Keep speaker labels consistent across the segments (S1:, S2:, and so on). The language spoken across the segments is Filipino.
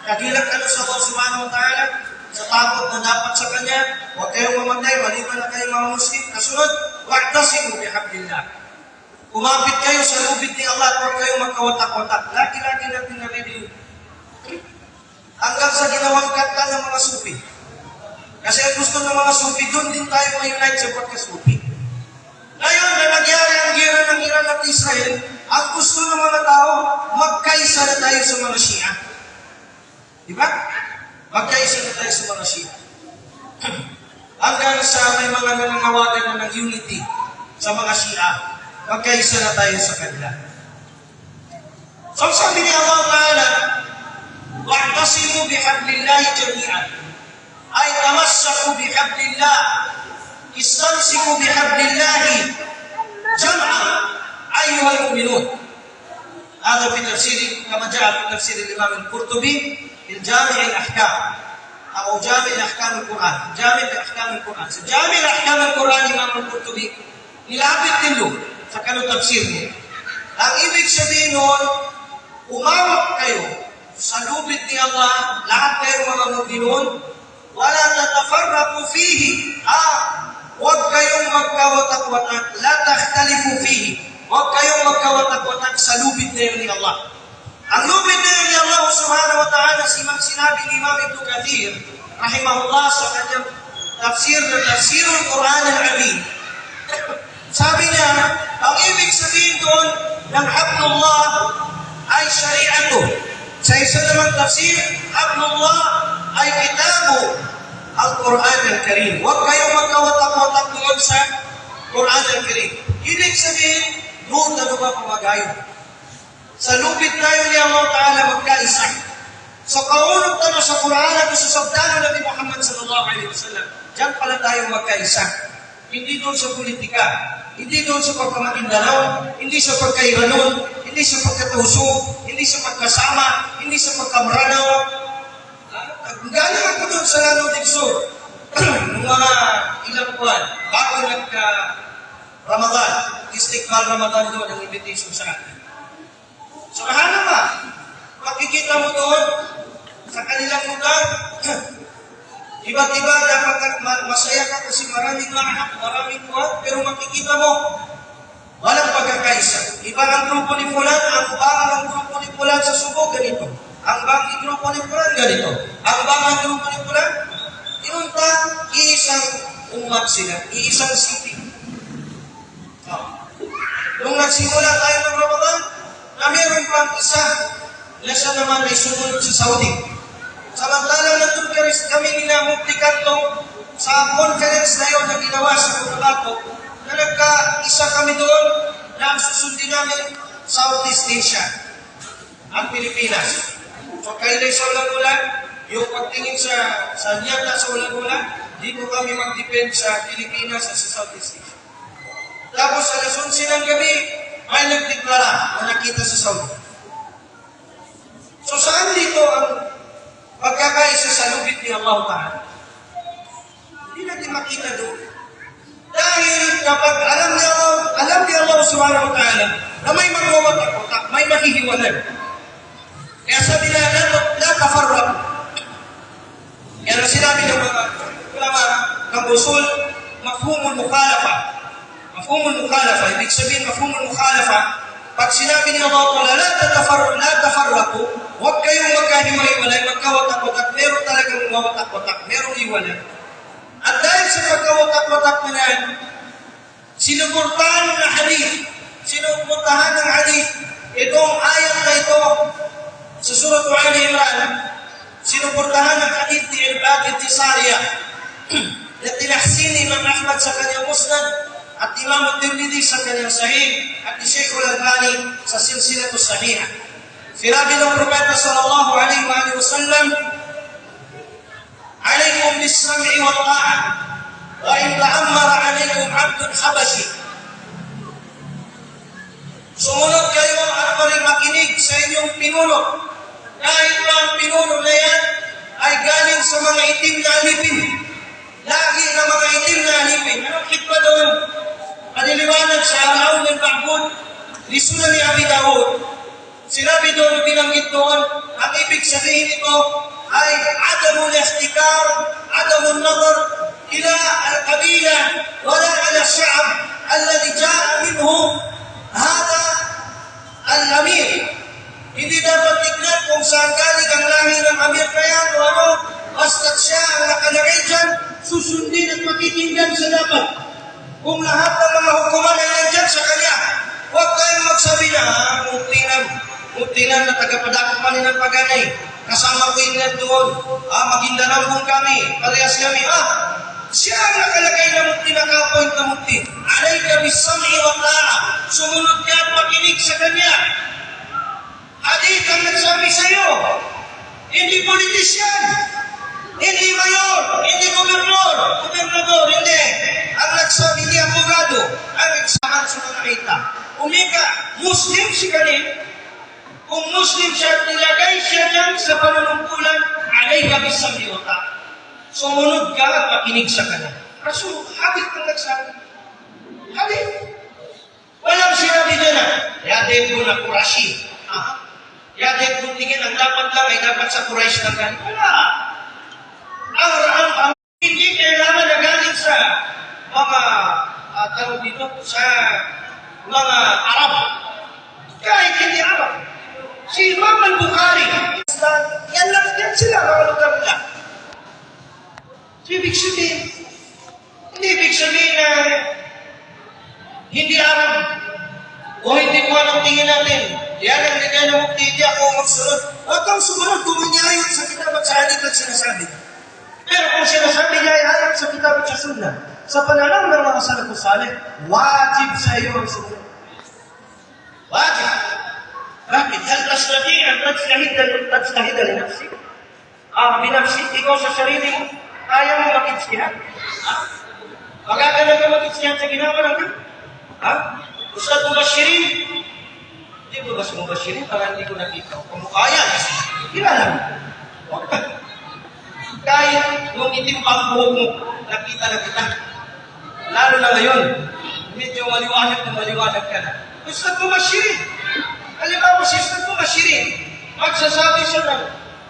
S1: Kagilag ka sa Allah subhanahu wa ta'ala, sa takot na dapat sa Kanya, huwag kayong mamatay, maliban na kayong mga Muslim. Kasunod, wa'tasimu bihablillah. Kumapit kayo sa lubid ni Allah at huwag kayong magkawatak-watak. Lagi-lagi natin narinig. Hanggang sa ginawang kanta ng mga sufi. Kasi ang gusto ng mga sufi, doon din tayo ma-unite sa pagka-sufi. Ngayon na nagyari ang gira ng Iran at Israel, ang gusto ng mga tao, magkaisa na tayo sa mga Shia. Diba? Magkaisa na tayo sa mga Shia. Hanggang sa may mga nananawagan na ng unity sa mga Shia, magkaisa na tayo sa kanila. So sabi ni Allah Ta'ala, wa'tasimu bihablillahi jami'an. Ay tamassaku bihablillah. Istamsiku bihablillahi jam'an. Ayyuhal mu'minun. هذا في تفسير كما جاء في تفسير الإمام القرطبي في جامع الأحكام أو جامع الأحكام القرآن جامع الأحكام القرآن جامع الأحكام القرآن الإمام القرطبي nilapit din doon sa kanong tafsir niya. Ang ibig sabihin nun, umawak kayo sa lubid ni Allah, lahat kayo mga mu'minun, wala tatafarraqu fihi. Huwag kayong magkawatak-watak, la takhtalifu fihi. Huwag kayong magkawatak-watak sa lubid na yun ni Allah. Ang lubid na yun ni Allah subhanahu wa ta'ala, sinabi ni Imam Ibn Kathir, rahimahullah, sa kanyang tafsir ng Tafsirul Quran al-Azim. Sabi niya, ang ibig sabihin doon ng hablullah ay syari'atu. Sa isa namang tafsir, hablullah ay kitabu al-Quran al-Karim. Huwag kayong magkawatak-watak doon sa Quran al-Karim. Ibig sabihin, doon na ba pumagayon? Sa lupit tayo ni Allah Ta'ala magkaisa. Sa kaunong tanong sa Quran at sa sabdano Nabi Muhammad sallallahu alaihi wasallam, diyan pala tayo magkaisa. Hindi doon sa politika, hindi doon sa pagkamakindanaw, hindi sa pagkairanon, hindi sa pagkatuso, hindi sa pagkasama, hindi sa pagkamranaw. Galing ako doon sa Lano Digsur, ng mga ilang buwan, bago nagka-Ramadan, Istiqbal Ramadan doon, ang invitation sa akin. Subhanallah, makikita mo doon sa kanilang lugar, iba't iba, dapat masaya ka kasi maraming lahat, maraming buhat, pero makikita mo, walang pagkakaisa. Iba ang grupo ni Fulan, ang grupo ni Fulan sa Subo, ganito. Ang bang grupo ni Fulan, ganito. Ang bang grupo ni Fulan, inunta, iisang umat sila, iisang city. Nung nagsimula tayo ng Ramadan, na meron pang isa, na siya naman ay sumunod sa Saudi. Samantalang nandun kami ninamuktikan to sa conference na yun na ginawa sa Cotabato, na nagka-isa kami doon na ang susundin namin Southeast Asia, ang Pilipinas. So kailay sa ulan-ulan, yung pagtingin sa niyata sa ulan-ulan, dito kami mag-depend sa Pilipinas at sa Southeast Asia. Tapos alas 11 ng gabi, may nagdeklara na nakita sa Saudi. So saan dito ang pagkakaisa sa lubid ni Allah Ta'ala? Hindi natin makita doon. Dahil kapag alam ni Allah subhanahu wa ta'ala na may magwawatak-watak, may mahihiwanan. Kaya sabi na, la tafarraq. Yan ang sinabi ng mga ulama ng usul, mafhumul mukhalafa. Mafhumul mukhalafa. Ibig sabihin, mafhumul mukhalafa, pag sinabi ni Allah Ta'ala, la tafarraqu, huwag kayong magkahiwa-hiwalay, magkawatak-watak, meron talagang mawatak-watak, merong hiwalay. At dahil sa pagkawatak-watak na yan, sinuportahan ng hadith, sinuportahan ng hadith, itong ayat na ito, sa Surah Ali Imran, sinuportahan ng hadith ni Ibad Intisariya, na tinahsin Imam Ahmad sa kanyang musnad, at Imam At-Tirmidhi sa kanyang sahih, at ni Shaykh Al-Albani sa silsilatus sahiha. Sinabi ng Propeta sallallahu alaihi wa sallam, "Alaykum bis-sam'i wa ta'a, wa in ta'ammara alaykum 'abdun habashi." Sumunod kayo at makinig sa inyong pinuno. Kahit na ang pinuno na yan ay galing sa mga itim na alipin. Lagi na mga itim na alipin. Anong hikmah doon? Paniliwanag sa Al-Aun al-Ma'bud ni Sunan Abi Dawud Sinabi doon, binanggit doon, ang ibig sabihin ito ay adamul ihtikar, adamul nazar ila al-qabila wala ala sya'ab alladhi ja'a minhu hada al-amir. Hindi dapat tignan kung saan galing ang lahi ng amir na yan o ano, basta't siya ang nakalagay dyan, susundin at pakikinggan sa dapat. Kung lahat ng mga hukuman ay nandyan sa kanya, huwag kayong magsabi na, mutinan na tagapadakot pa rin ng paganay. Kasama ko yun yan doon. Magindanang kung kami, parehas kami. Siya ang nakalagay na mukti, nakapoint na mukti. Alayka bisam'i wa ta'a. Sumunod ka at makinig sa kanya. Hadith ang nagsabi sa iyo. Hindi politisyan. Hindi mayor. Hindi gobernador. Hindi. Ang nagsabi, hindi abogado. Ang nagsahan sa mga kita. Umika, Muslim si kanin. Kung Muslim siya, nilagay siya niyan sa panunungkulan, alayka bisam'i wa ta'a. Sumunod ka at makinig sa kanya. Rasul, hadith ang nagsabi. Hadith. Walang sinabi doon na, yadin ko na Qurashi. Yadin ko tingin, ang dapat lang ay dapat sa Quraysh na galing. Wala. Ang hindi kailangan na galing sa mga, tawag dito, sa mga Arab. Kahit hindi Arab. Si Imam al-Bukhari, yan lang sila, mga lugar nila. Ibig sabihin na hindi Arab o hindi mo anong tingin natin. Yan ang ganyan na mukti, hindi ako magsunod. Huwag kang sumunod kung mangyayot sa kitab at sa hadith at sinasabi. Pero kung sinasabi niya ay ayon sa kitab at sa sunnah, sa pananaw ng mga salafus salih, wajib sa iyo ang sumunod. Wajib. Bakit? Hal tastati ang tajtahid linafsi? Binafsi, ikaw sa sarili mo, kaya mo mag-ijtihad? Magagalang ka mag-ijtihad sa ginawa natin? Ustad Mubashirin? Hindi mo ba si Mubashirin? Para hindi ko nakita. Kung kaya, kilala mo. Huwag ka. Kahit nung itim pang buhok mo, nakita na kita. Lalo na ngayon, medyo maliwanag ka na. Ustad Mubashirin. Halimbawa si Ustad Mubashirin, magsasabi siya ng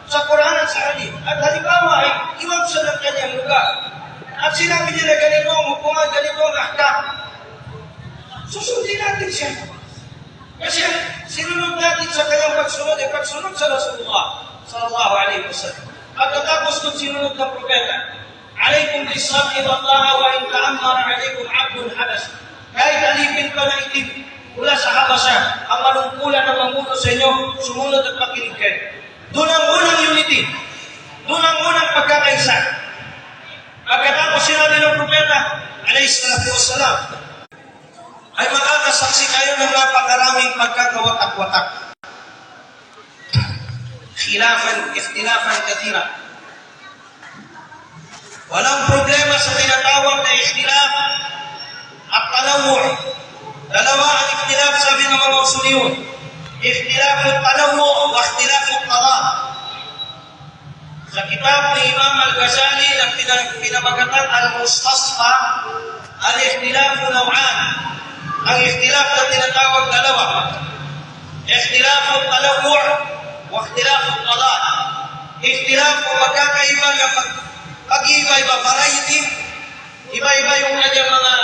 S1: sa Quran at sa Hadith. At halimbawa ay iwan siya ng kanyang lugar. At sinabi nila ganito ang hukuman, ganito ang ahkam. Susundin natin siya. Kasi sinunod natin sa kanyang pagsunod ay pagsunod sa Rasulullah sallallahu alaihi wasallam. Pagkatapos kung sinunod ng propeta, alaykum bisab'i wallaha wa in ta'ammara alaykum abdun hadas. Kahit alipin ka na itim mula sa Habasha, ang manungkulan ng mamuno sa inyo, sumunod at makinig kayo. Doon ang unang unity. Doon ang unang pagkakaisa. Pagkatapos sinabi ng propeta, alayhi salatu wassalam, ay makakasaksi kayo ng napakaraming pagkakawatak-watak. Ikhtilafan kathira. Walang problema sa tinatawag na ikhtilaf at tanawur. Dalawa ang ikhtilaf, sabi ng mga usuliyun. Ikhtilaf at-tanawur wa ikhtilaf at-tadad. Sa kitab ni Imam Al-Ghazali na pinamagatan Al-Mustasfa, al-ikhtilaf naw'an. Ang ikhtilaf na tinatawag dalawa. Ikhtilaf at-tanawur wa ikhtilaf at-tadad. Ikhtilaf o magkakaiba ng pag-iba-iba, variety. Iba-iba yung kanyang mga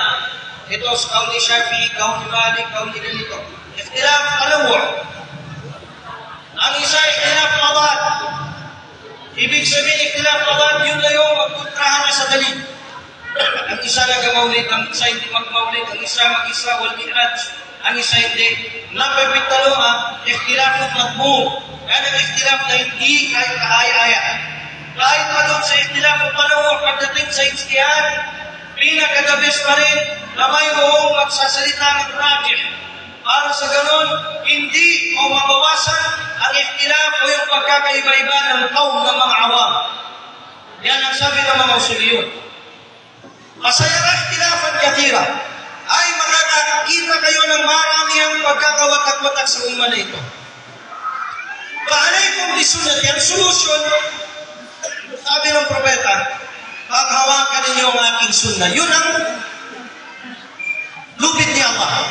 S1: ito, kauli Shafi'i, kauli Malik, kauli ganito. Ikhtilaf tanawur. Ang isa ikhtilaf tadad. Ibig sabihin ikhtilaf tadad, yun na yung magkontrahan na sa dalil. Ang isa nag-maulid, ang isa hindi mag-maulid, ang isa mag-isa, wal-mi'raj, ang isa hindi. Napapitalo ikhtilaf matmum. Yan ang ikhtilaf na hindi kahit kahaya-haya. Kahit pa doon sa ikhtilaf tanawur, pagdating sa ijtihad, pinakagabis pa rin na mayroong magsasalita ng rajih. Para sa ganon, hindi o mabawasan ang ikhtilaf o yung pagkakaiba-iba ng kaum ng mga awam. Yan ang sabi ng mga usuliyun. Masayara ikhtilafan kathira ay makakakita kayo ng maraming pagkakawatak-watak sa umma na ito. Paalaykum bisunat, ang solusyon, sabi ng propeta, paghawakan ninyo ang aking sunnah. Yun ang lupit ni Allah.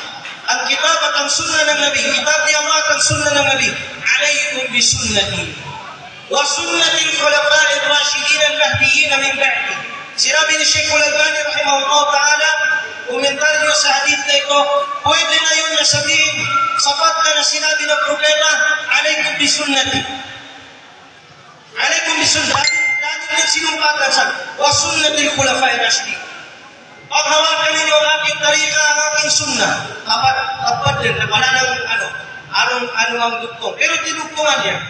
S1: Ang kitab at ang sunnah ng Nabi, kitab ni Allah at ang sunnah ng Nabi, alaykum bisunnati wa sunnati al-khulafa'i ar-rashidin al-mahdiyyin min ba'di. Sinabi ni Sheikh Al-Albani rahimahullah ta'ala, komentaryo sa hadith na ito, pwede na yun na sabihin, sapat na sinabi ng propeta, alaykum bisunnati. Alaykum bisunnati. Dahil din sinumpatan sa, wa sunnati al-khulafa'i ar-rashidin. Paghawakan ninyo ang aking tarika, ang aking sunnah. Tapat din, wala nang ang duktong. Pero tinugtungan niya,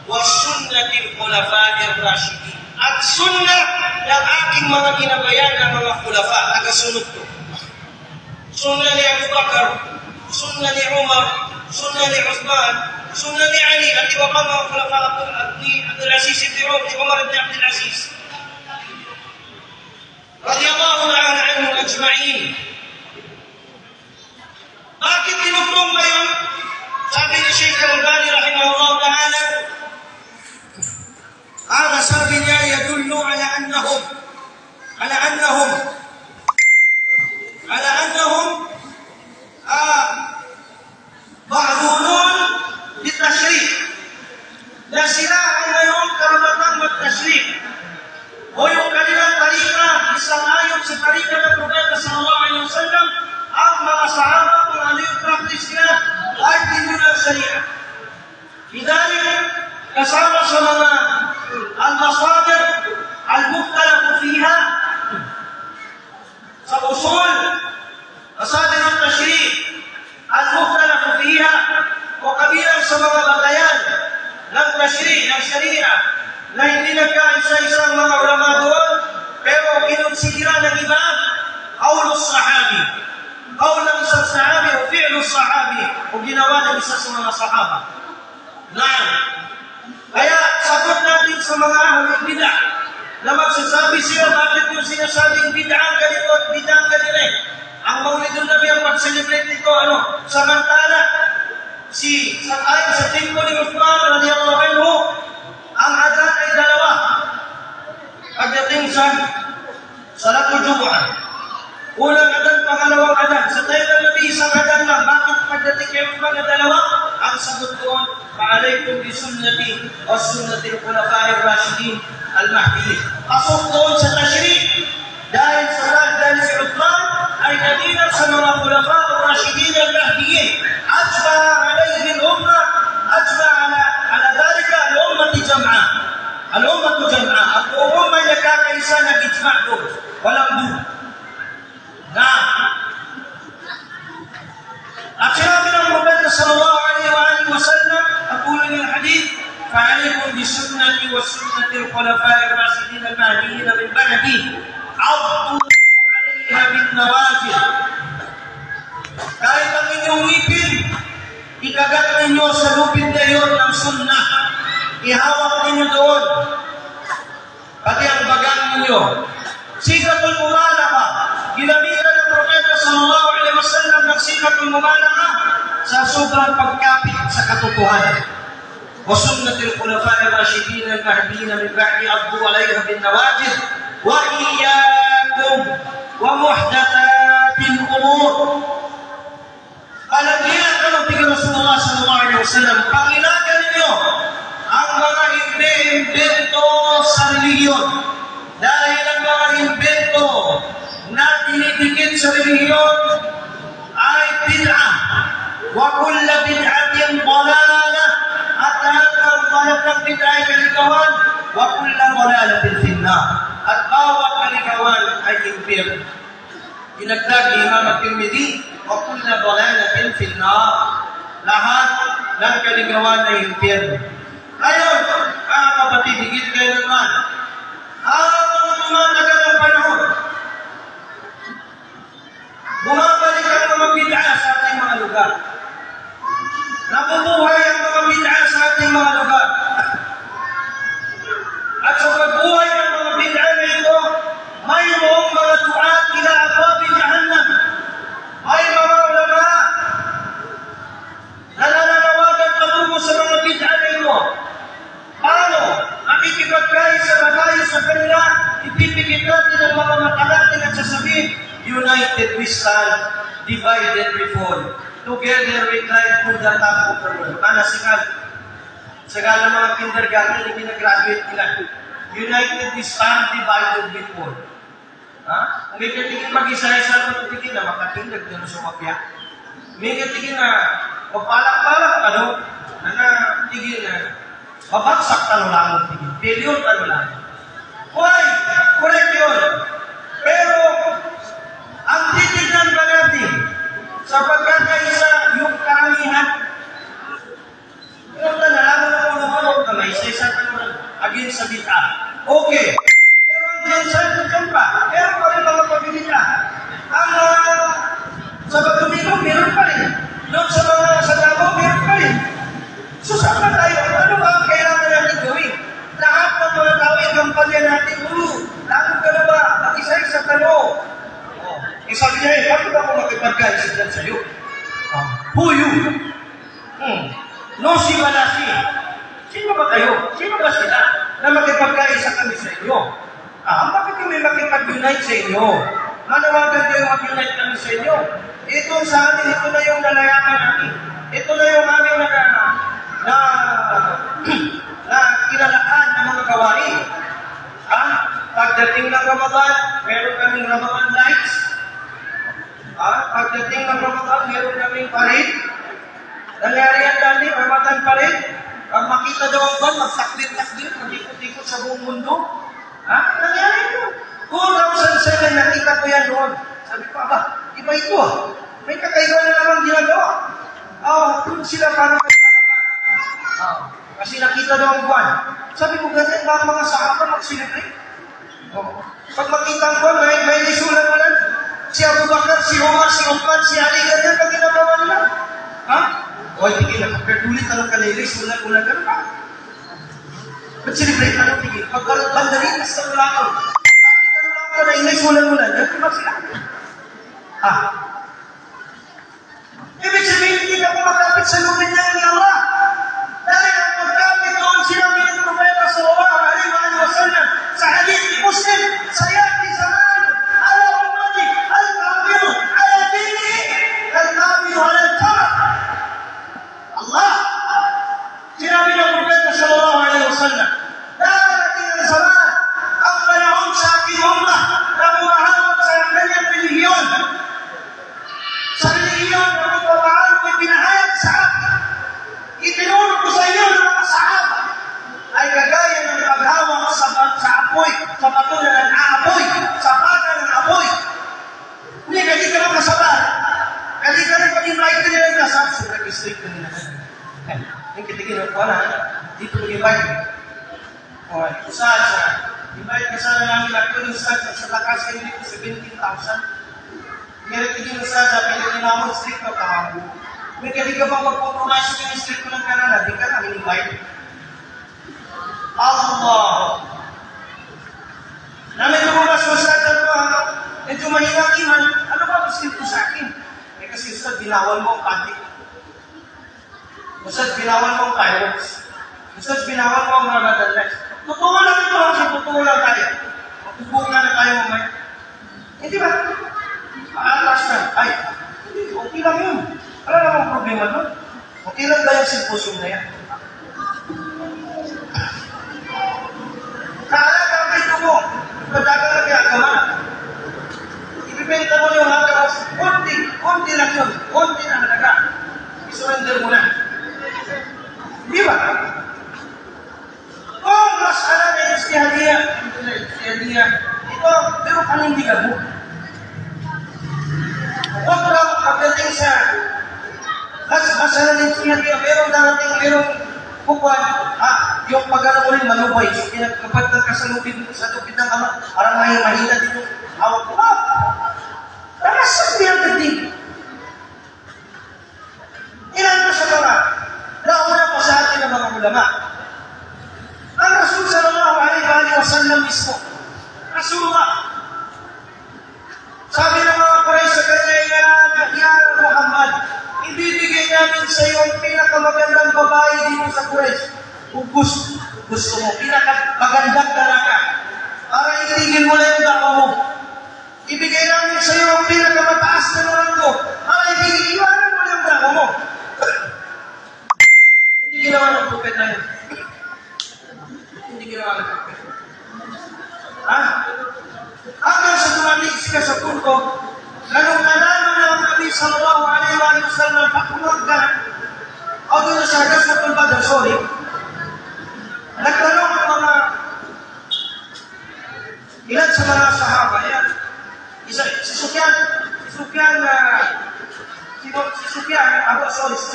S1: wa sunnati al-khulafa'i ar-rashidin. At sunnah ng aking mga ginabayan ng mga khulafa, nagasunod ko. Sunnah ni Abu Bakar, sunnah ni Umar, sunnah ni Uthman, sunnah ni Ali, at iba pa mga khulafa ni Abdul Aziz ibn Umar ibn Abdul Aziz. Radiyallahu ta'ala anhum ajma'in. Bakit tinugtong ba yun? Sabi ni Sheikh Al-Albani rahimahullah ta'ala, هذا sabi niya يدل على أنهم معذورون بالتشريع. لا sila ay mayroong karapatan mag-tashriq. O yung kanilang tarika, isang ayon sa tarika ng Propeta sallallahu alaihi wasallam, ang mga sahaba kung ano yung practice nila ay din yun ang sharia. Lidalik, kasama sa mga al-masadir al-mukhtalaf fiha sa usul masadir al-tashri' al-mukhtalaf fiha o kabilang sa mga batayan ng tashri' ng sharia na hindi nagkaisa-isang mga ulama doon pero kinonsidera ng iba qawl as-sahabi qawl ng isang sahabi o fi'l as-sahabi o ginawa ng isa sa mga sahaba. Kaya sagot natin sa mga ahlul bid'ah na magsasabi sila bakit yung sinasabing bid'ah ganito at bid'ah ganito. Ang Maulidun Nabi ang pag-celebrate nito samantala sa tingko ni Uthman radiyallahu anhu ang adhan ay dalawa pagdating sa Salatul Jumu'ah. Unang adhan, pangalawang adhan. Sa tayo ng Nabi isang adhan lang. Bakit pagdating kay Uthman na dalawa? Ang sagot doon, فعليكم بسنتي والسنة الخلفاء الراشدين المهديين. Pasok doon sa tashri' dahil si Uthman ay kanina sa mga khulafa الراشدين المهديين. أجمع عليه الأمة أجمع على ذلك الأمة جمعاء. الأمة جمعاء. الأمة nagkakaisa nag-ijma' doon. Walang doon. At sinabi ng Propeta sallallahu alaihi wasallam at ulo ng hadith, فَعَلَيْكُمْ بِسُنَّتِي وَسُنَّةِ الْخُلَفَاءِ الرَّاشِدِينَ الْمَهْدِيِّينَ مِنْ بَعْدِي عَضُّوا عَلَيْهَا بِالنَّوَاجِذِ. Kahit ang inyong ngipin, ikagat ninyo sa lupin ngayon ng sunnah. Ihawak ninyo doon. Pati ang bagang ninyo. Sigatul mubalagha. Ginamitan ng Propeta sallallahu alaihi wasallam ng sigatul mubalagha sa sobrang pagkapit sa katotohanan. وسنة الخلفاء الراشدين المهديين من بعد عضوا عليها بالنواجذ وإياكم ومحدثات الأمور. Alam niya ang bigay Rasulullah sallallahu alaihi wasallam, pangilagan ninyo ang mga invento sa reliyon. Dahil ang mga invento na dinidikit sa reliyon ay bid'ah. Wa kullu bid'atin dalalah. At lahat ng balat ng bid'ah ay kaligawan. Wa kullu dalalatin finnar. At bawat kaligawan ay impyerno. Dinagdag ni Imam At-Tirmidhi, wa kullu dalalatin finnar. Lahat ng kaligawan ay impyerno. Ngayon, mga kapatid, higit kayo naman. Habang tumatagal ang panahon, bumabalik ang mga bid'ah sa ating mga lugar. Nabubuhay ang mga bid'ah sa ating mga lugar. At sa pagbuhay ng mga bid'ah na ito, mayroong mga du'at ila abwabi jahannam. May mga ulama na nananawagan patungo sa mga bid'ah na ito. Paano? Makikipagkaisa na tayo sa kanila, ipipigit natin ang mga mata natin at sasabihin, united we stand, divided we fall. together we climb to the top of the world. Mana Segal ng mga kindergarten, hindi na-graduate nila. United we stand, divided we fall. Ha? May katigin mag-isa-isa ko tigin na makatindag na sumapya. May katigin na mapalak-palak ano, na tigin na mabagsak tanulangon tigin. Bilyon tanulangon. Why? Correct yun. Pero, ang titignan ba natin sa pagkakaisa yung karamihan? Pero nalaman ako naman na may isa-isa against sa bita. Okay. Pero ang dyan pa, meron pa rin mga pabilita. Ang sa Pagdumigo, meron pa rin. Doon sa mga sa Davao, meron pa rin. So saan ba tayo? Ano ba ang kailangan natin gawin? Lahat ng mga tao yung kampanya natin, lahat ka na ba? Mag-isa-isa tanong. Sabi niya, bakit ako makipagkaisip dyan sa'yo? Who you? No, si Manasi. Sino ba kayo? Sino ba sila na makipagkaisa kami sa inyo? Bakit kami makipag-unite sa inyo? Manawagan kayo mag-unite kami sa inyo. Ito sa amin, ito na yung nalayakan namin. Ito na yung aming na kinalakaan ng mga gawain. Pagdating ng Ramadan, meron kaming Ramadan lights. Pagdating ng Ramadan, meron kaming parade. Nangyari yan dati, Ramadan parade. Pag makita daw ang ban, magsaklit-saklit, mag-ikot-ikot sa buong mundo. Nangyari ito. 2007, nakita ko yan noon. Sabi ko, iba ito May kakaiba na naman ginagawa. Doon sila parang nagkakaban. Kasi nakita daw ang buwan. Sabi ko, ganyan ba ang mga sahaba mag-celebrate? Pag makita ang buwan, may lisulan mo lang. Si Abu Bakar, si Umar, si Uthman, si Ali, ganyan ba ginagawa nila? Hindi na, kapatulit na lang kanila, isulan-ulan, gano'n ba? Mag-celebrate na lang, tigil. Pag-bandarin, basta ulangan. Bakit ano lang ka na, isulan-ulan, gano'n ba sila? Ibig sabihin, hindi na kumakapit sa lumin niya ni Allah. Dahil ang pagkapit doon, sinabi ng Propeta sallallahu alaihi wa sallam, sa hadith ni Muslim, sayati zaman, ala ummati, al-kabiru, ala dini, al-kabiru, ala al-kabiru. Allah, sinabi ng Propeta sallallahu alaihi wa sallam, darating ang zaman, ang panahon sa aking ummah, na umahawak sa kanyang relihiyon. Sa relihiyon na magpapahal ko'y pinahayag sa akin. Itinuro ko sa iyo ng mga sahaba ay kagaya ng paghawak sa apoy, sa bato na nag-aapoy, sa paga ng apoy. Hindi, kasi ka makasabar. Kasi ka rin pag-invite ka nila na sa nag-straight ka nila. Yung kitigin ko na, dito mag-invite. Usad siya. Invite ka sana namin ako ng usad sa lakas kayo dito 17,000. Meron tigil usad sa pinaginamon street na kahambo. May kadi ka bang magpupumasok yung street ko ng kanana, di ka namin invite. Allah! Namin tumumas mo sa atin ko, medyo mahinang iman, ano ba gusto ko sa akin? Kasi usad, binawal mo ang pati. Usad, binawal mo ang fireworks. Usad, binawal mo ang Ramadan lights. Totoo lang ito, totoo lang tayo. Magpupunga na tayo mamaya. Hindi ba? Alas na. Okay lang yun. Wala namang problema doon. Okay lang ba yung symposium na yan? Kaalaga ang ito mo. Padagang na ginagawa. Ibibenta mo yung halaga. Konti lang yun. Konti na halaga. I-surrender mo na. Di ba? Mas alam na yung istihadiya. Ito, pero panindigan mo. Huwag lang pagdating sa alam na yung istihadiya. Merong kukuhan. Yung pag-alam mo rin manubay. Yung pinagkapatang ka sa lupid ng ama. Parang mahina dito. Hawak ko. Nakasak niya ang dating. Ilan ko sa mga nauna po sa atin ng mga ulama. Ang Rasul sallallahu alaihi wa sallam mismo. Rasulullah. Sabi ng mga Quraysh sa kanya, Ya Muhammad, ibibigay namin sa iyo ang pinakamagandang babae dito sa Quraysh. Kung gusto mo, pinakamagandang dalaga. Para itigil mo na yung dawa mo. Ibigay namin sa iyo ang pinakamataas na ranggo. Para iwanan mo na yung dawa Salman pakumagkan. Ako na siya, Gasmatul Badr, sorry. Nagtanong ang mga ilan sa mga sahaba. Yan. Si Sufyan, si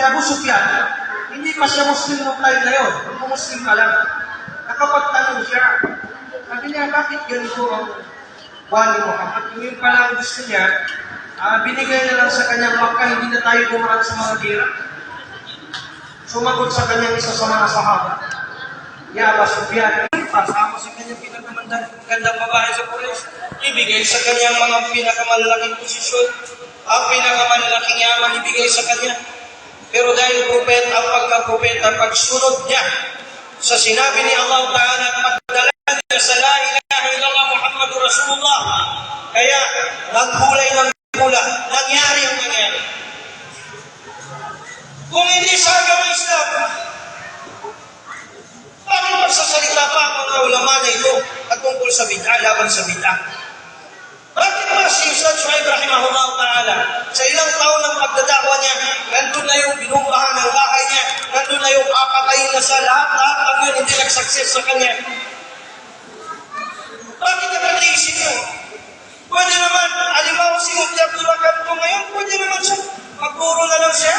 S1: Abu Sufyan, hindi pa siya Muslim nung time na yun. Kung Muslim ka lang. Nakapagtanong siya. Sabi niya, bakit ganito ang wali Muhammad? Yung pala ang gusto niya, binigay na lang sa kanyang Makkah, hindi na tayo dumaan sa mga gira. Sumagot sa kanyang isa sa mga sahaba. Ya Abu Sufyan, pasama sa kanyang pinakamagandang babae sa Quraysh. Ibigay sa kanyang mga pinakamalaking posisyon, ang pinakamalaking yaman ibigay sa kanya. Pero dahil propeta, ang pagka-propeta, pagsunod niya sa sinabi ni Allah Ta'ala at magdala niya sa La ilaha illallah Muhammadur Rasulullah, kaya nagkulay ng pula, nangyari ang nangyari. Kung hindi sa agama Islam, bakit magsasalita pa ang mga ulama na ito at tungkol sa bid'ah, laban sa bid'ah? Bakit ba si Ustaz Shuaib rahimahullah ta'ala, sa ilang taon ng pagdadakwa niya, nandun na yung binumbahan ng bahay niya, nandun na yung papatayin na sa lahat ang yun hindi nag-success sa kanya. Bakit napag-iisip mo? Pwede naman, alimaw si Mufti Abdul Wahab ko ngayon, pwede naman siya, magturo na lang siya.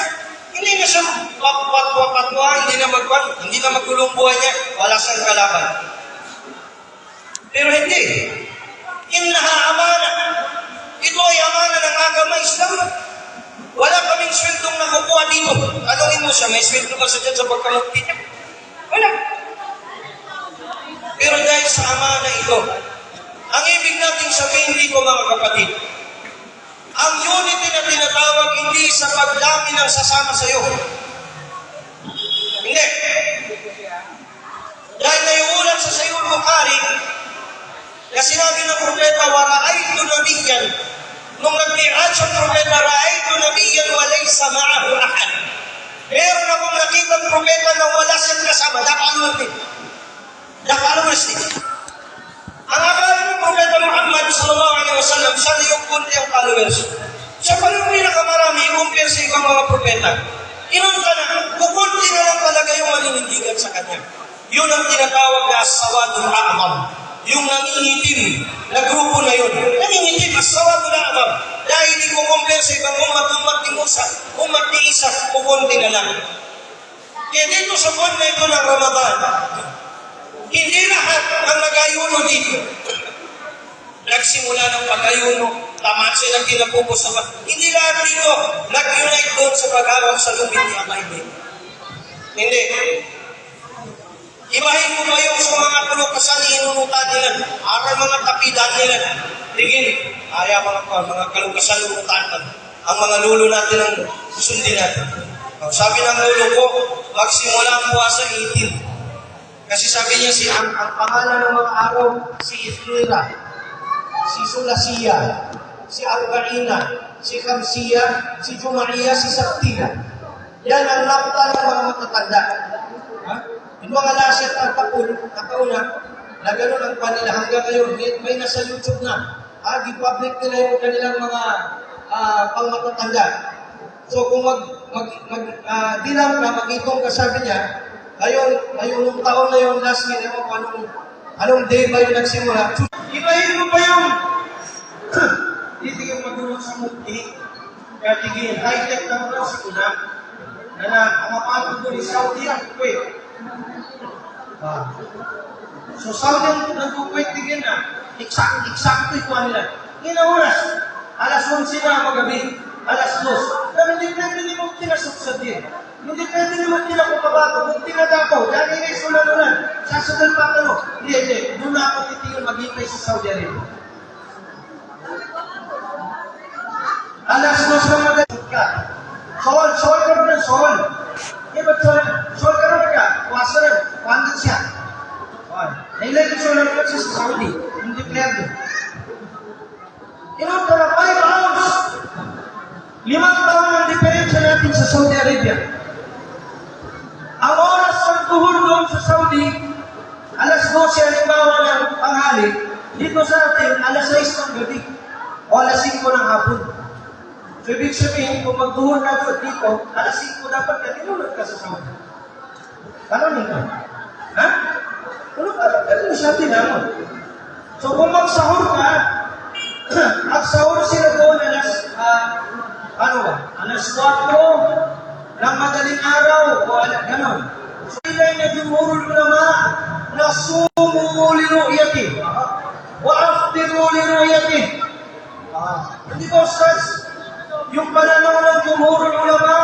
S1: Hindi na siya wapatwa, hindi na magulong buhay niya, wala siyang kalaban. Pero hindi. Innaha amana. Ito ay amana ng agama Islam. Wala kaming sweltong nakukuha dito. Tanungin mo siya, may sweldo ba sa dyan sa pagkamukti niya? Wala. Pero dahil sa amana ito, ang ibig natin sabihin dito mga kapatid, ang unity na tinatawag hindi sa pagdami ng sasama sa iyo. Hindi. Dahil naiulat sa Sahih Bukhari na sinabi ng propeta, wa ra'aytu nabiyyan, nung nag-mi'raj ang propeta, ra'aytu nabiyyan wa laysa ma'ahu ahad. Meron akong nakitang propeta na wala siyang kasama, followers din. Ang akala ng propeta Muhammad sallallahu alaihi wasallam, siya na yung kunti ang followers. Siya pa yung pinakamarami, i-compare sa ibang mga propeta. Inunta na, kukunti na lang talaga yung maninindigan sa kanya. Yun ang tinatawag na as-sawadul a'mam. Yung nangingitim na grupo na yun. Nangingitim, as-sawadul a'mam. Dahil hindi ko compare sa ibang umat ni Musa, umat ni Isa, kukunti na lang. Kaya dito sa buwan na ito ng Ramadan, hindi lahat ang nag-ayuno dito. Nagsimula ng pag-ayuno, tamaan silang kinapupos naman. Hindi lahat dito nag-unite doon sa pag-awang sa lubid ni Allah. Hindi. Ibahin mo ba yung sa mga kalukasan ni inunutan nila, aral mga kapidan nila, tigil, mga kalukasan inunutan, ang mga lulo natin ang sundin natin. Sabi ng lulo ko, magsimula ang puwasa 18. Kasi sabi niya, ang pangalan ng mga araw, si Ifrira, si Sulasiya, si Arba'ina, si Khamsiya, si Jumaiya, si Sabtila. Yan ang lakta ng mga matatanda. Yung mga lasyat ang nakauna, na gano'n ang panila hanggang ngayon, may nasa YouTube na. Di-public nila yung kanilang mga pangmatatanda. So kung dilang ka, mag-itong ka, sabi niya, ngayong taon na yung last year, anong day ba yung nagsimula? Ibahin mo ba yung titigil magulong sa mukti, kaya tigil, high-tech na mo sa kuna, na ang mapagod doon is Saudi ang Kuwait. So Saudi ang nag-Kuwait tigil na, eksakto ito nila. Ilang oras, alas 11 na magabi, alas 2. Pero hindi pwede ni mo tinasuksad din. Hindi pwede ni mo tinakupabato, kung tinadapaw, dahil inis mo na sasadal pa ka no. Hindi, doon na ako titigil maghintay sa Saudi Arabia. Alas 2 na magabi ka. Sol ka rin, sol. Ba't sol ka rin ka? Kuwasa rin, kuwandan siya. Nailay ko sol naman siya sa Saudi, hindi pwede. Inong ka na 5 hours. 5 taon ang diferensya natin sa Saudi Arabia. Ang oras ng tuhur doon sa Saudi, alas 12 halimbawa ng tanghali, dito sa atin, alas 6 ng gabi, o alas 5 ng hapon. So, ibig sabihin, kung magduhon na dito, alas 5 dapat ka, tinulog ka sa sahod. Ano nito? Ha? Tulog ka, ano siya tinamon? So, kung magsahur ka, at sahur sila doon alas 4 ng madaling araw, o ganon. So, ilay na jumhurul ulama na sumu li ru'yati wa aftiru li ru'yati. Hindi ba, Ustaz? Yung pananaw ng jumhurul ulama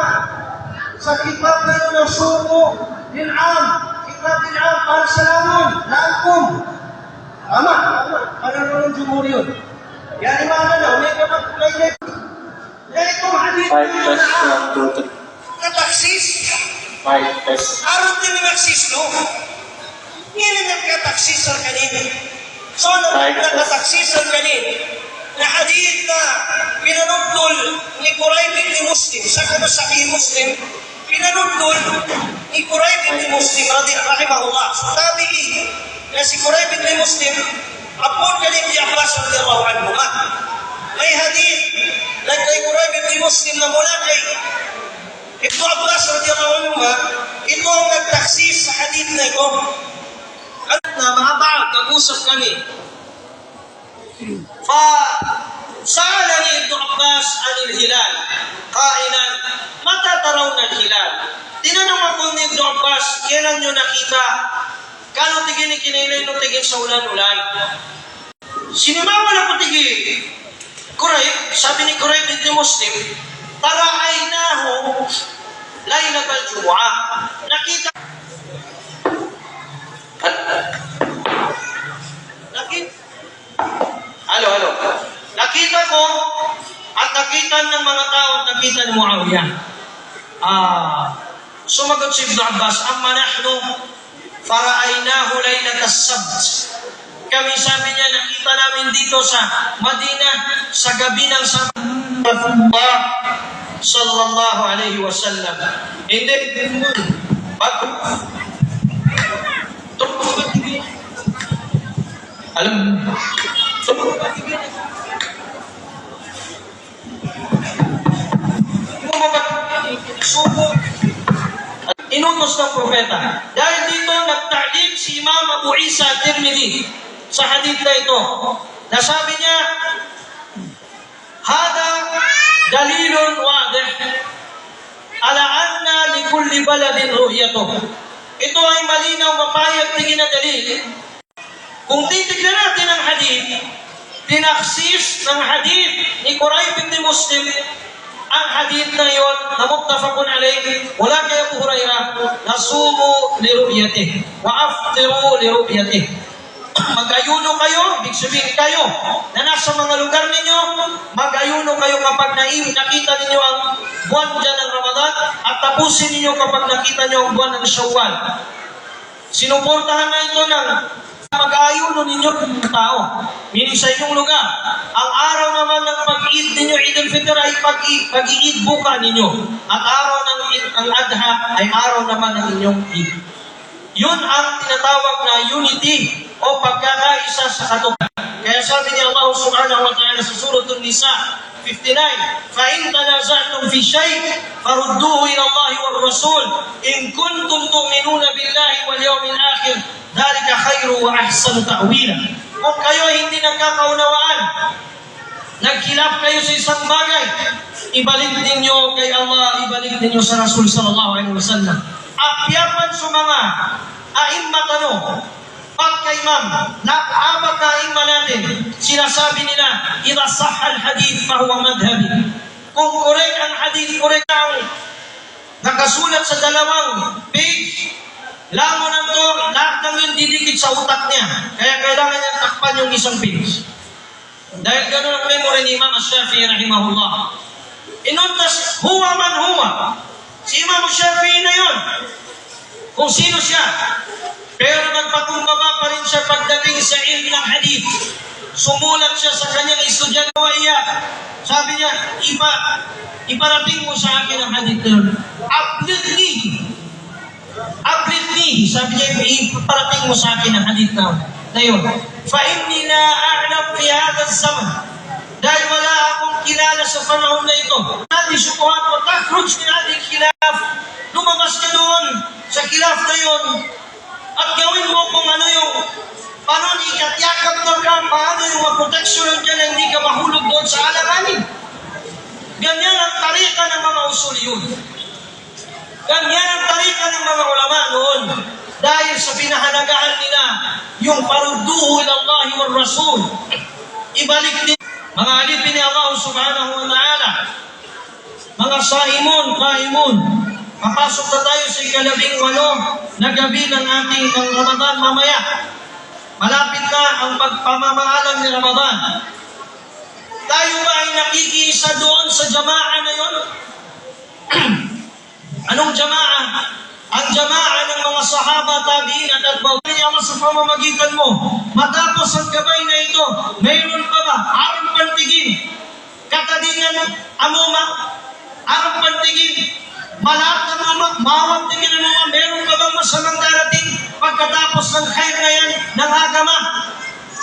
S1: sa kitab na yun na sumu lil'am, kitab lil'am para sa lamon, la'akum. Tama. Pananaw ng jumhur yun. Yan imana na, may kapag-kulay na ito. Yan itong hadith na kataksis. Aron din ni maksis, no? Yan ang kataksis ang kanin. So, nakataksis ang kanin. Na hadith na pinanudlol ni Quraib ibn Muslim, sa Sahih Muslim, pinanudlol ni Quraib ibn Muslim, rahimahullah. So, tabi'i na si Quraib ibn Muslim, apon galing di Abbas radhiyallahu anhu. May hadith na kay Quraib ibn Muslim na mula kay Ibn Abbas radhiyallahu anhu, ito ang nagtaksis sa hadith na ito. At na mahaba, nag-usap kami. فسألني ابن عباس عن الهلال قائلا متى ترون الهلال. Tinanong ako ni Ibn Abbas, kailan nyo nakita? Kano tigin kinilay no tigin sa ulan-ulan? Sinimawan ako tigi Quraib, sabi ni Quraib ibn Muslim, tara'aynahu laylat al-jumu'ah. Nakita Halo. Nakita ko at nakita ng mga tao at nakita ni Muawiyah. Sumagot si Ibn Abbas, amma nahnu fara'aynahu laylat as-sabt. Kami, sabi niya, nakita namin dito sa Madina sa gabi ng Rasulullah sallallahu alaihi wasallam. Hindi. Alam mo? Inutos ng propeta. Dahil dito, nagta'liq si Imam Abu Isa Tirmidhi sa hadith na ito. Nasabi niya, hada dalilun wadih ala anna li kulli baladin ru'yatuh. Ito ay malinaw, mapayag tingin na dalil. Kung titignan natin ang hadith, tinaksis ng hadith ni Quraib ibn Muslim, ang hadith na yon na muttafaqun alayhi, wala kay Abu Hurairah, nasumu li ru'yatihi wa aftiru li ru'yatihi. Mag-ayuno kayo, ibig sabihin kayo na nasa mga lugar ninyo, mag-ayuno kayo kapag nakita ninyo ang buwan dyan ng Ramadan at tapusin ninyo kapag nakita nyo ang buwan ng Shawwal. Sinuportahan na ito ng mag-ayuno ninyo ng tao. Meaning sa inyong lugar, ang araw naman ng pag-Eid ninyo, Eid al-Fitr ay pag-Eid buka ninyo. At araw ng ang Adha ay araw naman ng inyong Eid. Yun ang tinatawag na unity o pagkakaisa sa katuparan. Kaya sabi ni Allah subhanahu wa ta'ala sa Surah An-Nisa 59, فَإِنْ تَنَازَعْتُمْ فِي شَيْءٍ فَرُدُّوهُ إِلَى اللَّهِ وَالرَّسُولِ إِنْ كُنْتُمْ تُؤْمِنُونَ بِاللَّهِ وَالْيَوْمِ الْآخِرِ ذَلِكَ خَيْرٌ وَأَحْسَنُ تَأْوِيلًا. Kung kayo hindi nagkakaunawaan, nagkhilaf kayo sa isang bagay, ibalik ninyo kay Allah, ibalik ninyo sa Rasul sallallahu alaihi wasallam. Akyapan sa mga aimmat pagka-imam, apat na aimma natin, sinasabi nila, idha sahha al-hadith fahuwa madhabi. Kung correct ang hadith, correct ang nakasulat sa dalawang page, lamunan to, lahat ng yun didikit sa utak niya. Kaya kailangan niya takpan yung isang page. Dahil gano'n ang memory ni Imam Ash-Shafi'i rahimahullah. Inuntas, huwa man huwa. Si Imam Ash-Shafi'i na yun. Kung sino siya. Pero nagpakumbaba pa rin siya pagdating sa ilm ng hadith. Sumulat siya sa kanyang estudyante. Sabi niya, iparating mo sa akin ang hadith na yun. Ablitni, sabi niya, iparating mo sa akin ang hadith na yun. فَإِنِّي لَا أَعْلَمْ فِي هَذَا الزَّمَنِ Dahil wala akong kilala sa panahon na ito. Natin sukuhan o takhruj min ating khilaf. Lumabas ka doon sa khilaf na yun at gawin mo kung ano yung paano ikatyakap ng ka, paano yung maproteksyon ka na hindi ka mahulog doon sa alanganin. Ganyan ang tarika ng mga usuliyun. Ganyan ang tarika ng mga ulama noon. Dahil sa pinahalagahan nila yung parudduhu ila Allah wa Rasul. Ibalik din mga alipin ni Allah subhanahu wa ta'ala. Mga saimun, qaimun. Papasok na tayo sa ika-18 na gabi ng ating Ramadan mamaya. Malapit na ang pagpamamaalam ni Ramadan. Tayo ba ay nakikiisa doon sa jama'a na yun? Anong jama'a? Ang jama'a ng mga sahaba, tabi'in at atba'in ni Allah sa pamamagitan mo. Matapos ang gabay na ito, mayroon pa ba? Arang pantigin. Katadingan, amuma. Arang pantigin. Malap na mga mawag tingin ng mga meron pa bang masamang darating pagkatapos ng khair na yan ng agama?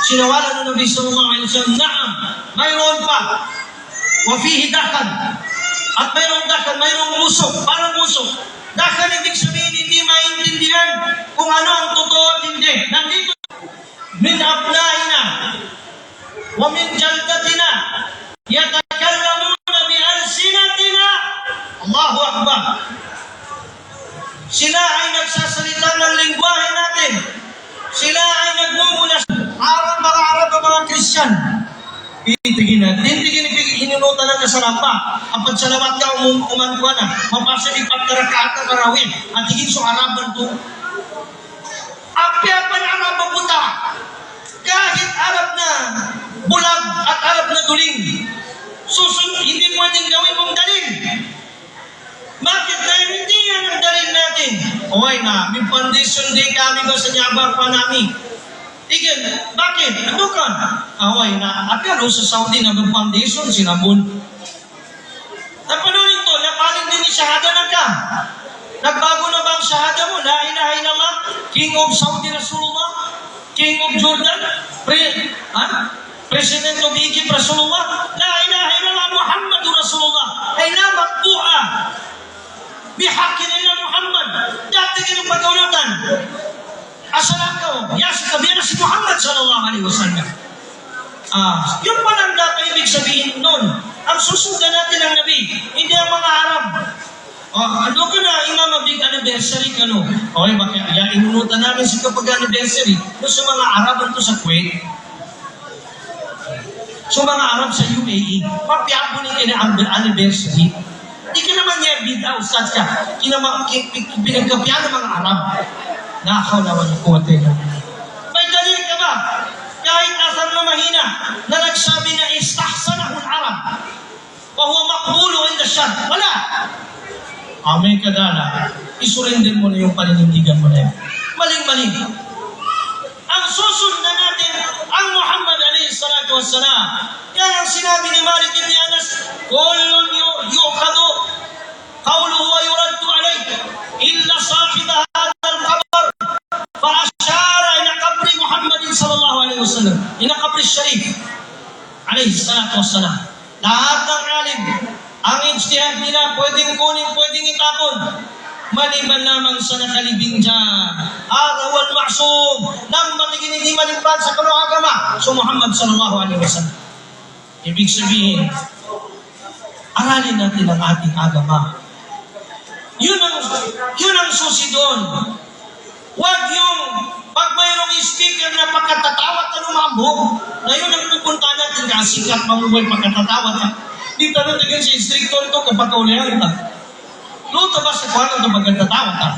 S1: Sinawalan ng Nabi sallallahu alaihi wasallam, naam, mayroon pa. Wafihi dakan. At mayroong dakan, mayroong musok, parang musok. Dakan ibig sabihin hindi maintindihan kung ano ang totoo at hindi. Nandito, min abnaina wa min jaldatina yatakallamuna bi alsinatina. Allahu Akbar. Sila ay nagsasalita ng lingwahe natin. Sila ay nagmumulas. Arang mga Arab at mga Christian. Pitigin na. Tintigin inunutan na sa rampa. Apad salawat ka umankuha na. Mapasa di pagkarakaat na karawin. At higit so Araban to. Api-apan Arab ang puta. Kahit Arab na bulag at Arab na duling. Susunod, hindi pwedeng gawin mong dalil. Bakit? Dahil hindi yan ang dalil natin. Okay na, may foundation day kami ko sa Nyabar pa namin. Tigil, bakit? Ano ka? Okay na, at ano sa Saudi na may foundation, sinabon. Napanunin to, napaling din ni Shahada na ka. Nagbago na ba ang Shahada mo? La ilaha illallah, King of Saudi Rasulullah, King of Jordan, President of Egypt Rasulullah, La ilaha illallah, Muhammad Rasulullah, ay la makbu'a. Bihakin nila Muhammad. Dati ganun pagkaulutan. Asalan ka mo. Yes, sabihin na si Muhammad sallallahu alaihi wasallam. Yun pa lang dapat ibig sabihin nun. Ang susundan natin ang Nabi, hindi ang mga Arab. Ano ka na, Imam, big anniversary ka no? Okay, bakit? Inunutan namin si kapag anniversary. Doon sa mga Arab ito sa Kuwait. So mga Arab sa UAE, papiapo ni kina ang anniversary. Hindi ka naman niya bida, ustad ka. Pinagkapyan ng mga Arab. Nakaw naman yung kuwate na. May dalil ka ba? Kahit asal na mahina, na nagsabi na istahsanahul Arab. Wa huwa maqbulu inda syar. Wala. May kadala. Isurrender mo na yung paninindigan mo na yun. Maling-maling. Ang susundan natin, ang Muhammad alayhi salatu wassalam. Yan ang sinabi ni Malik ibn Anas, kullun yu'khadu qawluhu wa yuraddu alayh illa sahiba hadha al-qabr fa ashara ila qabri Muhammad sallallahu alaihi wasallam, ila qabri syarif alayhi salatu wassalam. Lahat ng alim, ang ijtihad nila pwedeng kunin, pwedeng itapon, maliban lamang sa nakalibing dyan. Wal ma'sum, nang matigin hindi maliban sa kanong agama, so Muhammad sallallahu alaihi wasallam. Ibig sabihin, aralin natin ang ating agama. Yun ang susi doon. Huwag yung pag mayroong speaker na pagkatatawat na lumambog, na yun ang pupunta natin na sikat mamuhay pagkatatawat na. Di tanong tigil si instructor ito kapag kaulihan na. Luto ba sa kwan ito pagkatatawat na?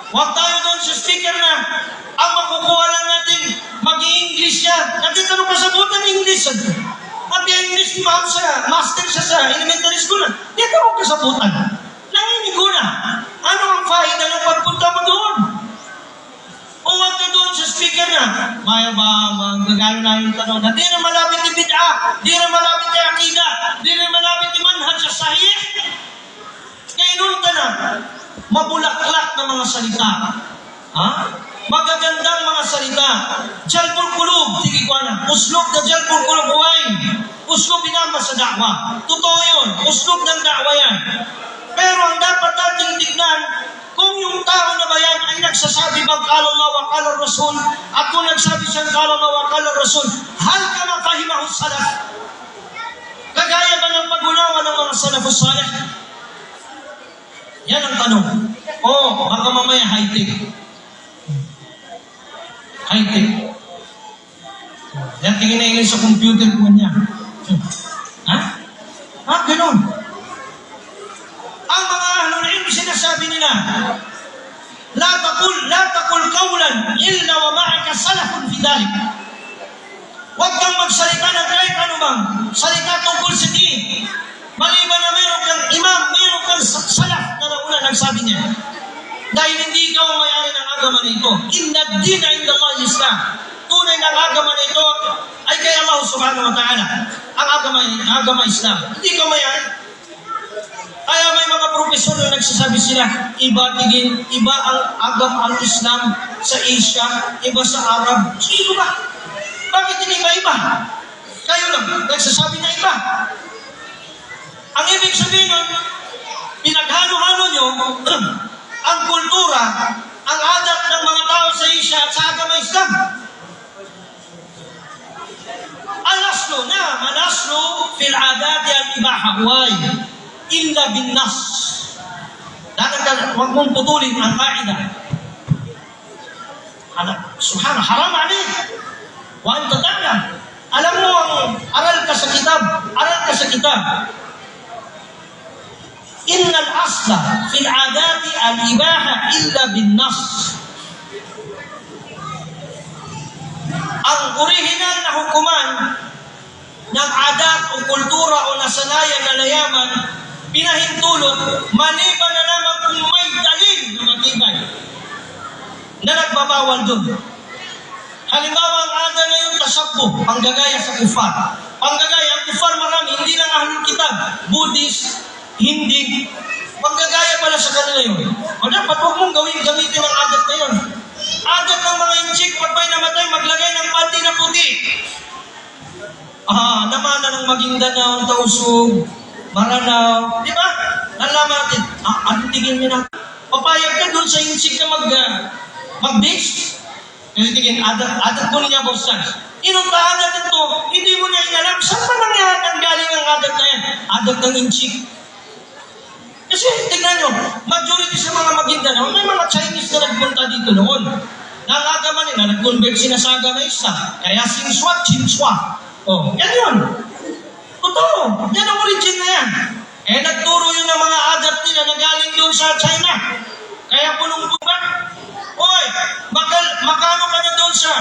S1: Huwag tayo doon sa speaker na ang makukuha lang natin mag-i-English siya. Nagtitanong pa sa butan English. Mag-i-English ni ma'am siya. Master siya sa elementary school. Dito mo ka sa butan. Nanginig ko na. Ano ang faida ng pagpunta mo doon? O huwag ka doon sa speaker na. Maya ba, magagano na yung tanong na di na malapit ni bid'a, di na malapit ni akida, di na malapit ni manhaj sa sahih. Kaya noon ka na, mabulaklak na mga salita.
S2: magagandang mga salita. Jalbul Qulub, sige ko na. Uslub na Jalbul Qulub huwain. Uslub binama sa da'wa. Totoo yun. Uslub ng da'wa yan. Pero ang dapat nating tignan, kung yung tao na ba yan ay nagsasabi bang kala Allah wa kala Rasul, at kung nagsabi siyang kala Allah wa kala Rasul, hal ka mafahimahus salaf? Kagaya ba ng pag-unawa ng mga salafus salih? Yan ang tanong. Baka mamaya high-tech. High-tech. Yan tingin na ingin sa computer ko niya. Ganun. Ang mga ahlul ilm sinasabi nila, la taqul qawlan illa wa ma'aka salafun fi dhalik. Huwag kang magsalita ng kahit anumang salita tungkol sa din. Maliban na meron kang imam, meron kang salaf na nauna nagsabi niya. Dahil hindi ikaw ang may-ari ng agama na ito. Inna ad-dina inda Allah Islam. Tunay na agama na ito ay kay Allah subhanahu wa ta'ala. Ang agama Islam. Hindi ikaw may-ari. Kaya may mga profesor na nagsasabi sila, iba ang agama al-Islam sa Asia, iba sa Arab. Sino ba? Bakit hindi iba-iba? Kayo lang, nagsasabi na iba. Ang ibig sabihin nun, pinaghalo-halo nyo ang kultura, ang adat ng mga tao sa Asia at sa agama Islam. Al-aslu fil adati al-ibaha huway illa bin nas. Huwag mong putulin ang kaidah. Subhanallah, haram alayh. Wa anta ta'lam. Alam mo, aral ka sa kitab. Innal asla fil adati al-ibaha illa bin nas. Ang original na hukuman ng adat o kultura o nasanayan na layaman, pinahintulot, maliban na lamang kung may dalil na matibay na nagbabawal doon. Halimbawa, ang ada na yung tasabbo, panggagaya sa kufar. Panggagaya, ang kufar marami, hindi lang ahlul kitab, Buddhist, Hindi. Panggagaya pala sa kanila yun. O dapat huwag mong gamitin ang adat na yun. Adat ng mga inchik, pag may namatay, maglagay ng panty na puti. Namana ng Maguindanao, Tausug, Maranao, di ba? Nalaman natin, anong tingin niya na? Papayag ka doon sa inchik na mag-base. Kasi tingin, adat ko niya, boss Lance. Inuntahan natin to, hindi mo na inalam, saan pa galing ang adat na yan? Adat ng inchik. Kasi tingnan nyo, majority sa mga Maguindanao, may mga Chinese na nagpunta dito noon. Nangagama nila, nag-convert sila sa agama Islam. Kaya Sinswa, Chinswa. Yan yun. Totoo, yan ang origin na yan. Nagturo yun ng mga adat nila na galing doon sa China. Kaya punong-punong. Makano ka na doon sa,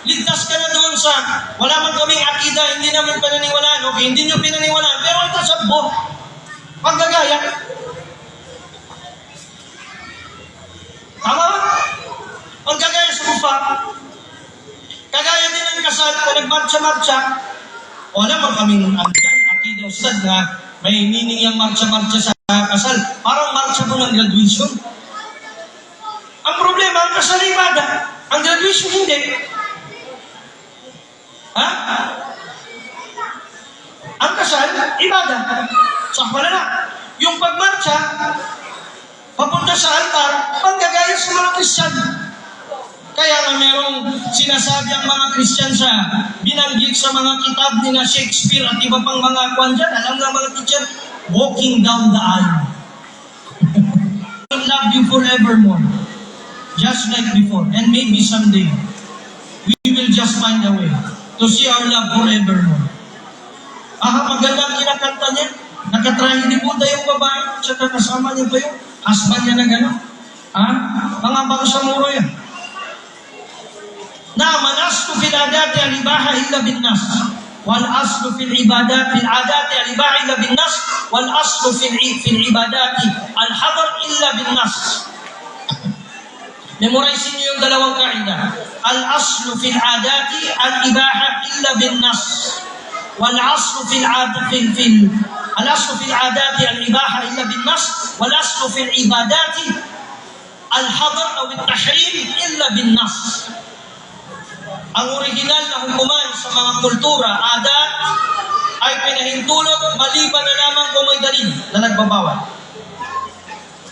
S2: ligtas ka na doon sa, wala man kaming akida, hindi namin pananiwalaan. Okay, hindi nyo pinaniwalaan. Pero ang tasabbo, paggagaya. Tama ba? Ang kagaya sa kufa, kagaya din ang kasal, kung nagmarcha-marcha, wala man kaming akida ustad na may meaning yung marcha-marcha sa kasal. Parang marcha mo ng graduation. Ang problema, ang kasal ibada. Ang graduation hindi. Ang kasal, ibada. Wala na. Yung pagmarcha, papunta sa altar, panggagaya sa mga Kristyan. Kaya nga merong sinasabi ang mga Kristyan sa binanggit sa mga kitab ni na Shakespeare at iba pang mga kwan dyan. Alam nga mga teacher, walking down the aisle. I will love you forevermore. Just like before. And maybe someday, we will just find a way to see our love forevermore. Magandang kinakanta niya. Nakatrahe din po tayong babae. Tsaka kasama niya pa yung husband niya na gano'n. Mga bangsamuro yan. Al-aslu fil adati al-ibaha illa bin nas. Wal-aslu fil adati al-ibaha illa bin nas. Wal-aslu fil ibadati al-hadar illa bin nas. Memorize niyo yung dalawang kaida. Al-aslu fil adati al-ibaha illa bin nas. Wal-aslu fil الأصل في العادات الإباحة إلا بالنص والأصل في العبادات al-hadr o al-tahrim illa bin nas. Ang original na hukuman sa mga kultura, adat, ay pinahintulot maliban na lamang kung may dalil na nagbabawal.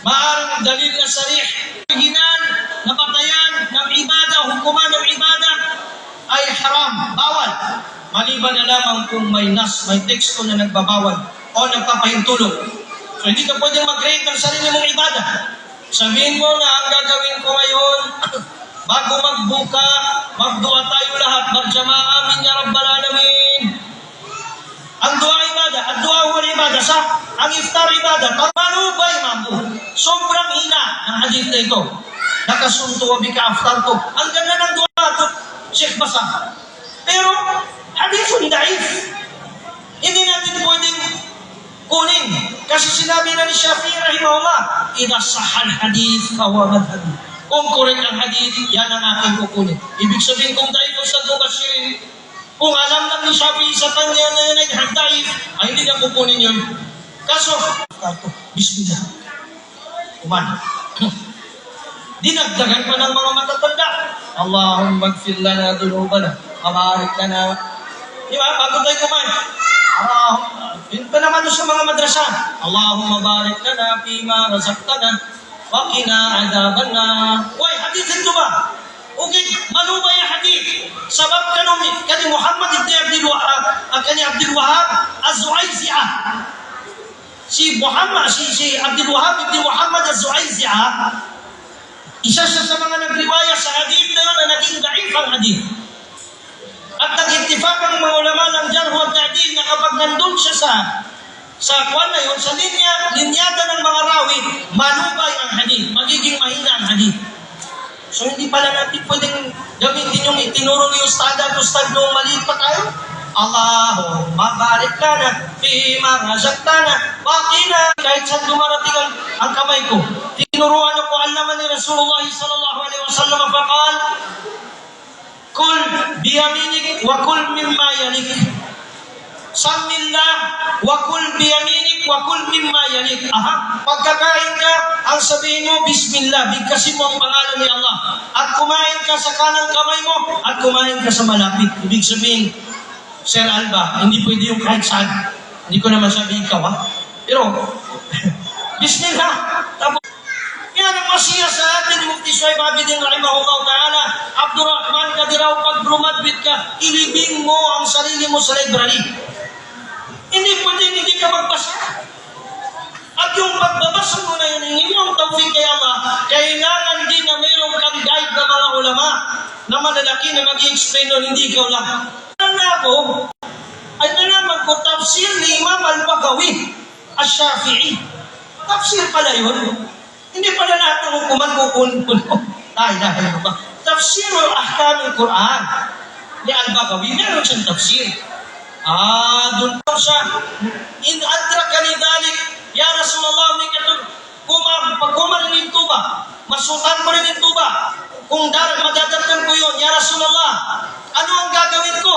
S2: Maaaring dalil na sarih, original na batayan ng ibada, hukuman ng ibada, ay haram, bawal. Maliban na lamang kung may nas, may teksto na nagbabawal o nagpapahintulot. So hindi ka pwedeng mag-create ng sarili mong ibada. Sabihin mo na ang gagawin ko ngayon, bago magbuka, magdua tayo lahat, berjamaah, amin ya rabbal alamin. Ang dua ibadah, ang dua wal ibadah, ang iftar ibadah, pagmalubay mampu. Sobrang hina ng hadith na ito. Nakasunto wa bika aftar to. Ang ganda ng dua to, Sheikh Basa. Pero, hadithun daif. Hindi natin pwedeng kunin. Kasi sinabi na ni Shafi'i rahimahullah, idha sahal hadith, fahuwa madhabi. Kung correct ang hadith, yan ang aking kukunin. Ibig sabihin, kung daif sa Dubashir, kung alam lang ni Shafi'i sa kanya na yan ay daif, ay hindi na kukunin yun. Kaso, bismillah. Kuman. Dinagdagan pa ng mga matatanda. Allahumma gfir lana dhunubana, mabarik lana. Di ba? Bago tayo kuman. Yun pa naman sa mga madrasa. Allahumma barik lana fima razaqtana wa qina adhabannar. Why, hadith ito ba? Okay, malubay ang hadith. Sabab kani Muhammad ibn Abdul Wahhab, kani Abdul Wahhab az-Zu'ayzi'ah. Si Abdul Wahhab ibn Muhammad az-Zu'ayzi'ah, isa siya sa mga nagriwaya sa hadith na naging daif ang hadith. At nag-ittifaq ang mga ulama ng jarh wa ta'dil na kapag nandun siya sa kwan na yun, sa linyada ng mga rawi, malubay ang hadith, magiging mahina ang hadith. So hindi pala natin pwedeng gamitin yung itinuro ni Ustad at Ustad noong maliit pa tayo. Allahumma barik lana fima razaqtana wa qina. Kahit saan dumarating ang kamay ko, tinuruan ako alaman ni Rasulullah sallallahu alaihi wasallam faqal kul biyaminik wa kul mimma yalik. Samillah wa kul biyaminik wa kul mimma yalik. Pagkakain ka, ang sabihin mo, Bismillah, bigkasin mo ang pangalan ni Allah. At kumain ka sa kanang kamay mo, at kumain ka sa malapit. Ibig sabihin, Sir Alba, hindi pwede yung kahit saan. Hindi ko naman sabi ikaw, ha? Pero, Bismillah. Tapos, yan ang masiya sa atin ni Mufti Shuaib Abidin rahimahullah ta'ala. Abdurrahman, kadiraw pag brumadbit ka, ilibing mo ang sarili mo sa library. Hindi pwede hindi ka magbasa. At yung pagbabasa mo na yun, hindi mo ang tawfiq kay Allah, kailangan din na mayroon kang guide na mga ulama na malalaki na mag-i-explain nun, hindi ikaw lang. Na ako, ay nalaman ko, tafsir ni Imam al-Baghawi, al-Shafi'i. Tafsir pala yun. Hindi pala lahat ng hukuman kukunin ko. Dahil ba? Tafsir al-Ahkam al-Quran ni al-Baghawi, meron siyang tafsir. Doon po siya, in adraka ni dalik, ya Rasulullah, pag kumarin tuba, masukan mo rin yung tuba. Kung madadagdan ko yun, ya Rasulullah, ano ang gagawin ko?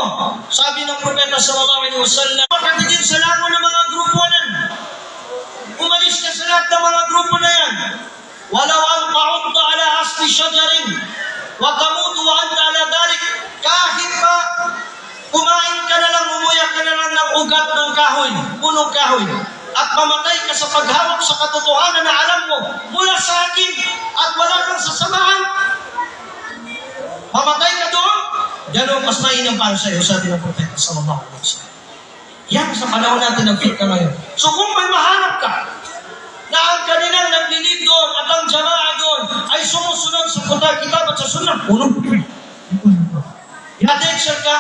S2: Sabi ng Propeta sallallahu alaihi wasallam, makatidin sa lango ng mga grupo nan. Umalis ka sa lahat ng mga grupo na yan. Walau an ta'udda ala asli syajarin, wa tamutu wa anta ala dalik, kahit pa kumain ka na lang, umuyak ka na lang ng ugat ng kahoy, punong kahoy, at mamatay ka sa paghawak sa katotohanan na alam mo mula sa akin at wala kang sasamahan, mamatay ka doon, gano'n mas mainam para sa iyo, sabi ng Propeta sallallahu alaihi wasallam. Yan sa panahon natin ng fitna ngayon. So kung may mahanap ka na ang kanilang naglilid doon at ang jama'a doon ay sumusunod sa kitab at sa sunnah, puno. Attention ka,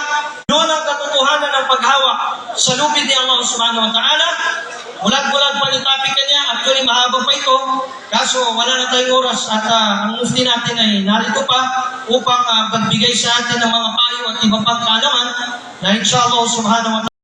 S2: doon ang katotohanan ng paghawak sa lupit ni Allah subhanahu wa ta'ala. Bulag-bulag pa yung topic niya, actually mahaba pa ito, kaso wala na tayong oras at ang mufti natin ay narito pa upang pagbigay sa atin ng mga payo at iba pang kaalaman na inshallah subhanahu wa ta'ala